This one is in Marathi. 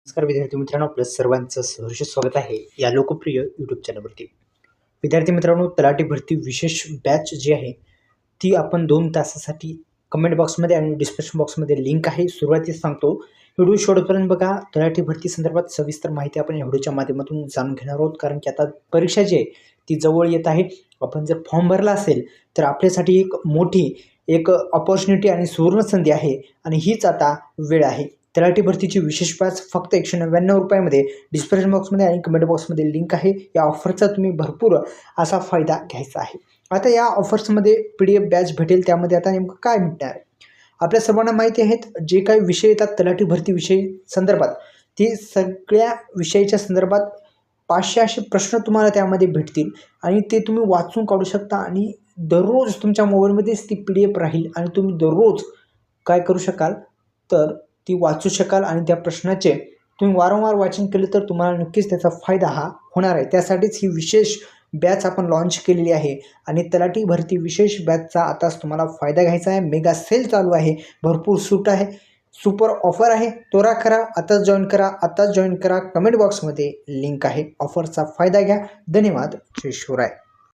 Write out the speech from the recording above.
नमस्कार विद्यार्थी मित्रांनो, आपलं सर्वांचं सहर्ष स्वागत आहे या लोकप्रिय यूट्यूब चॅनलवरती. विद्यार्थी मित्रांनो, तलाठी भरती विशेष बॅच जी आहे ती आपण 2 तासासाठी कमेंट बॉक्समध्ये आणि डिस्क्रिप्शन बॉक्समध्ये लिंक आहे. सुरुवातीस सांगतो, व्हिडिओ शेवटपर्यंत बघा. तलाठी भरती संदर्भात सविस्तर माहिती आपण या व्हिडिओच्या माध्यमातून जाणून घेणार आहोत, कारण की आता परीक्षा जी आहे ती जवळ येत आहे. आपण जर फॉर्म भरला असेल तर आपल्यासाठी एक मोठी अपॉर्च्युनिटी आणि सुवर्णसंधी आहे आणि हीच आता वेळ आहे. तलाठी भरतीची विशेष बॅच फक्त ₹199 डिस्क्रिप्शन बॉक्समध्ये आणि कमेंट बॉक्समध्ये लिंक आहे. या ऑफरचा तुम्ही भरपूर असा फायदा घ्यायचा आहे. आता या ऑफर्समध्ये PDF बॅच भेटेल. त्यामध्ये आता नेमकं काय भेटणार आहे? आपल्या सर्वांना माहिती आहेत, जे काही विषय येतात तलाठी भरती विषयी संदर्भात, ते सगळ्या विषयाच्या संदर्भात 500 असे प्रश्न तुम्हाला त्यामध्ये भेटतील आणि ते तुम्ही वाचून काढू शकता आणि दररोज तुमच्या मोबाईलमध्येच ती PDF राहील आणि तुम्ही दररोज काय करू शकाल, तर ती वाचू शकाल आणि त्या प्रश्नाचे तुम्ही वारंवार वाचन केलं तर तुम्हाला नक्कीच त्याचा फायदा हा होणार आहे. त्यासाठीच ही विशेष बॅच आपण लॉन्च केलेली आहे आणि तलाठी भरती विशेष बॅचचा आताच तुम्हाला फायदा घ्यायचा आहे. मेगा सेल चालू आहे, भरपूर सूट आहे, सुपर ऑफर आहे. त्वरा करा, आताच जॉईन करा. कमेंट बॉक्समध्ये लिंक आहे. ऑफरचा फायदा घ्या. धन्यवाद. जय शिवराय.